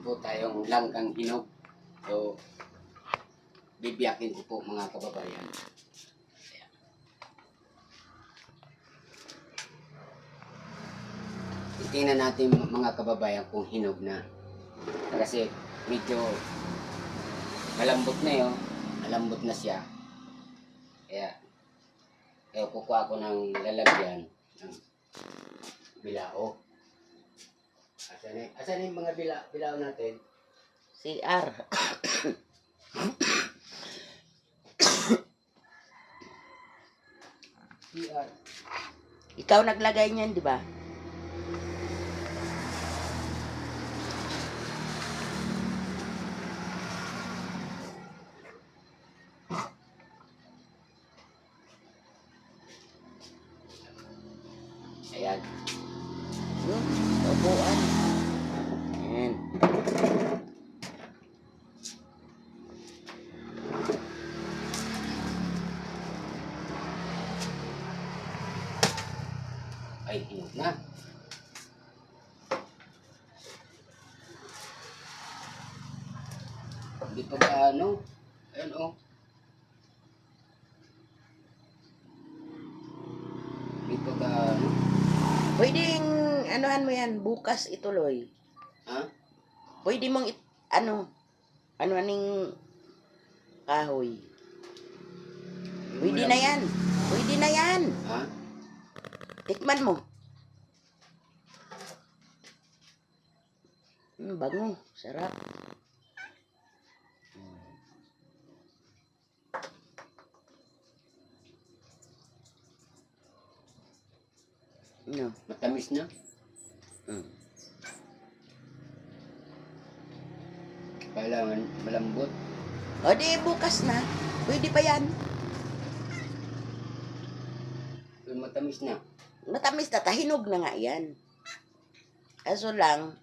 po tayong langkang hinog. So, bibiyakin ko po mga kababayan. Tingnan natin mga kababayan kung hinog na. Kasi medyo malambot na yun. Malambot na siya. Kaya kukuha ko ng lalagyan ng bilao. Asan yung mga bilao natin? CR. CR. Ikaw naglagay niyan, di ba? Ayan. Upuan. Ayan. Ay, hinog na. Hindi pa gaano. Ayan o. Hindi pa gaano. Pwedeng, anuhan mo yan, bukas ituloy. Ha? Pwede mong, aning kahoy. Pwede na yan. Pwede na yan. Ha? Tikman mo. Bango. Sarap. No. Matamis na. Kailangan malambot. O di bukas na. Pwede pa yan. Matamis na. Matamis na. Tahinog na nga yan. Kaso lang,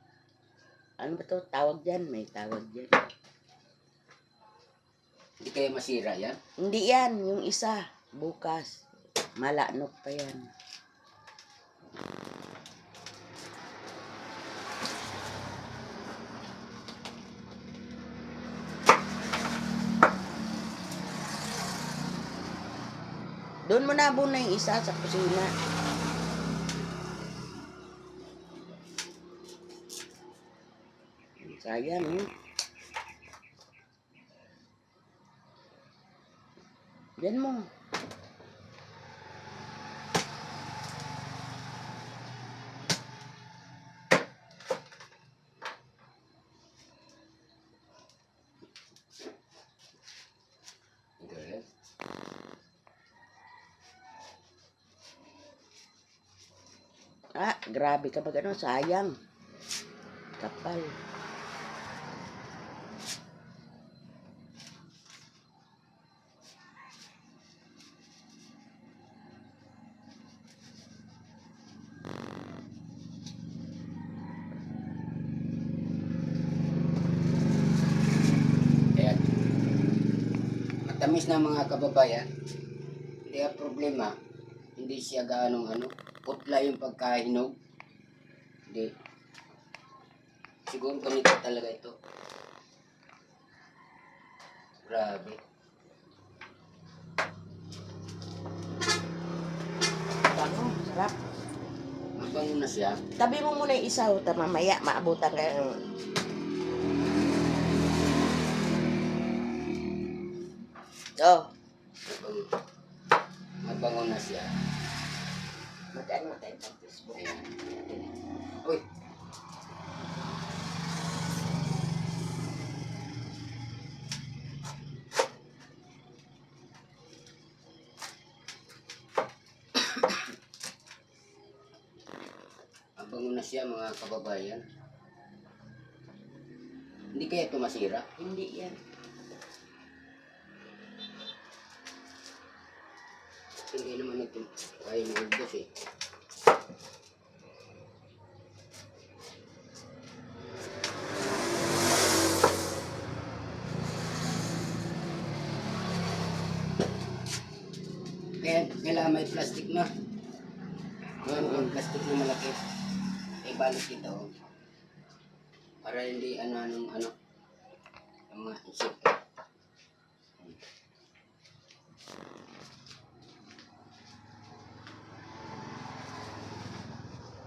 ano ba to? Tawag dyan. May tawag dyan. Hindi kaya masira yan? Hindi yan. Yung isa. Bukas. Malanok pa yan. Doon mo na muna yung isa sa kusina. Sayang eh. Diyan mo. Good. Grabe ka ba gano'n? Sayang. Kapal. Ayan. Matamis na mga kababayan. Hindi ang problema. Hindi siya gaanong putla yung pagkahinog. Hindi. Siguro ganito talaga ito. Grabe. Bango. Sarap. Mabango na siya. Tabi mo muna yung isa. Mamaya maabutan ka. Oh. Mabango na siya. Mag-ano tayo sa Facebook. Ayan. Uy. Mabango na siya mga kababayan. Hindi kaya ito masira? Hindi yan. Hindi naman ito kaya maubos eh. Kailangan may plastic na. May plastic na malaki. Ibalik ito. Para hindi ang mga isip.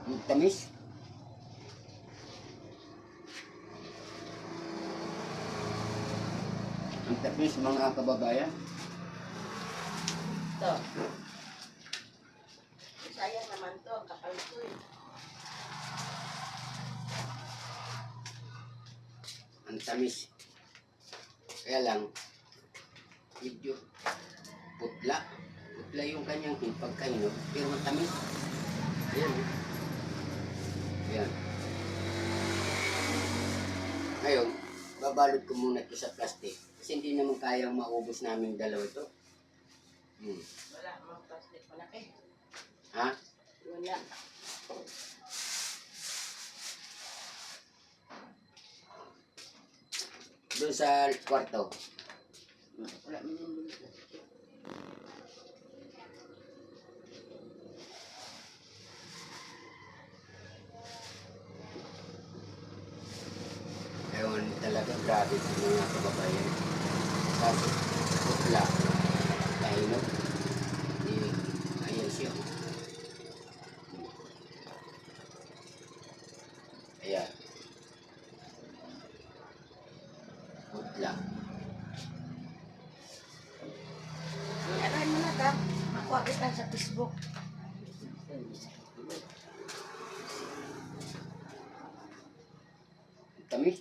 Ang tamis. Ang tamis mga kababayan. Ito. Sayang naman to, ang kapal to eh. Ang tamis. Kaya lang, medyo putla. Putla yung kanyang pagkahinog, pero matamis. Ayan. Ayan. Ngayon, babalot ko muna ito sa plastic. Kasi hindi naman kayang maubos namin dalawa ito. Wala, mga plastic malaki. Ha? Wala. Doon sa kwarto. Wala mo yung Ewan talaga, grabe sa mga kababayan. Kasi putla. Kahinog. Ayan siya. Ayan. Putla. Ano mo na ka? Makuha kita sa Facebook. Ang tamis.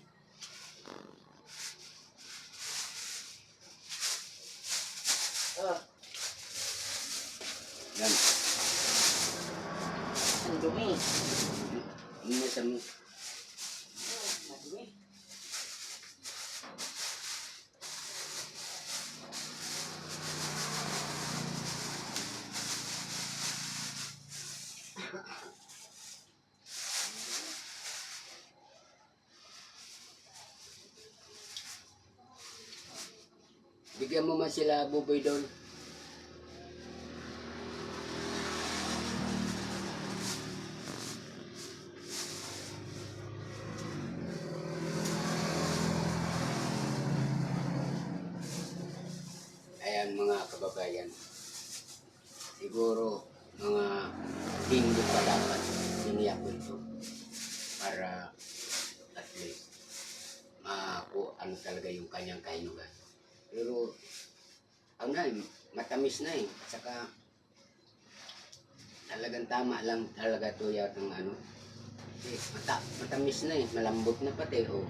Oh, Yan. ang dumi. Ano mo sa Madumi. bigyan mo man sila buboy doon. Ayan mga kababayan. Siguro mga linggo pa dapat siniyak ko ito para at least ano talaga yung kanyang kainugan. Pero matamis na eh. At saka talagang tama lang talaga ito yatang kasi matamis na eh. Malambot na pati. Oh.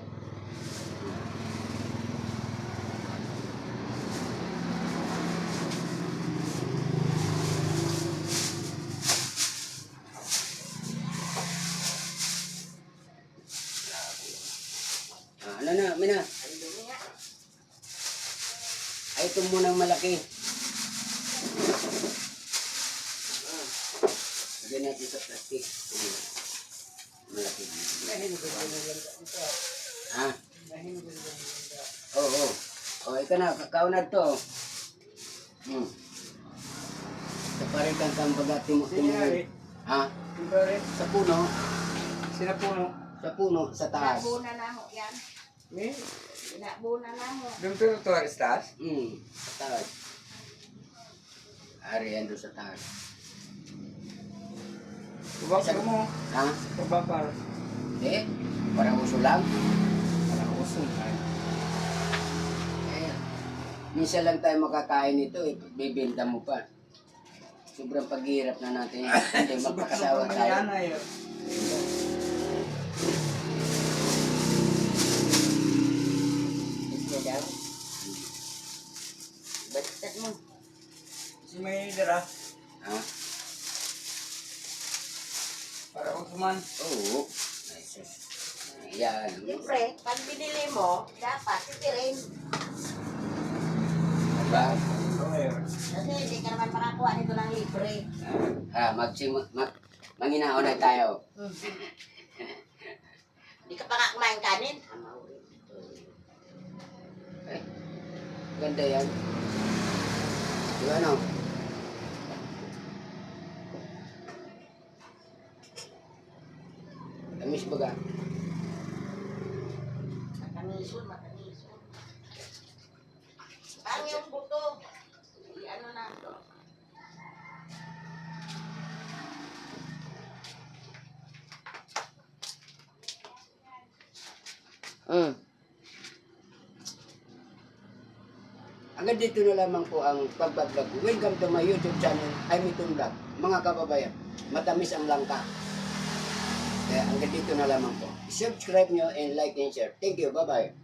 Mina. Ang dumi nga. Ay, ito munang malaki. Lagyan natin sa plastic. Malaki. Ha? Oo. Oh, ito na. Kakaunad to. Ito pa rin kang bagati mo. Ha? Sa puno. Sina puno. Sa puno. Sa taas. Pinabuna na mo yan. Eh, Pinabuna na mo. doon to aristas. Sa taas. Ari yan doon sa taas. Kubakar mo. Ha? Kubakar. Hindi. Parang uso lang. Parang usun. Eh, minsan lang tayo makakain nito eh. Bibenta mo pa. Sobrang paghihirap na natin. Hindi magpakasawa tayo. Isya daw. Baliktad mo. Si may dara. Ha? Para usuman. Oo. Nice. Yan. Siyempre, pag binili mo, dapat titirin. Diba? Kasi hindi ka naman makakuha nito ng libre. Manginaon na tayo. Hindi ka pa nga kumain kanin. Eh, ganda yan. Diba ano? Tamis baga. Mm. Hanggang dito na lamang po ang pagbablog. Welcome to my YouTube channel, Aimiton Vlog. Mga kababayan, matamis ang langka. Kaya hanggang dito na lamang po. Subscribe nyo and like and share. Thank you. Bye-bye.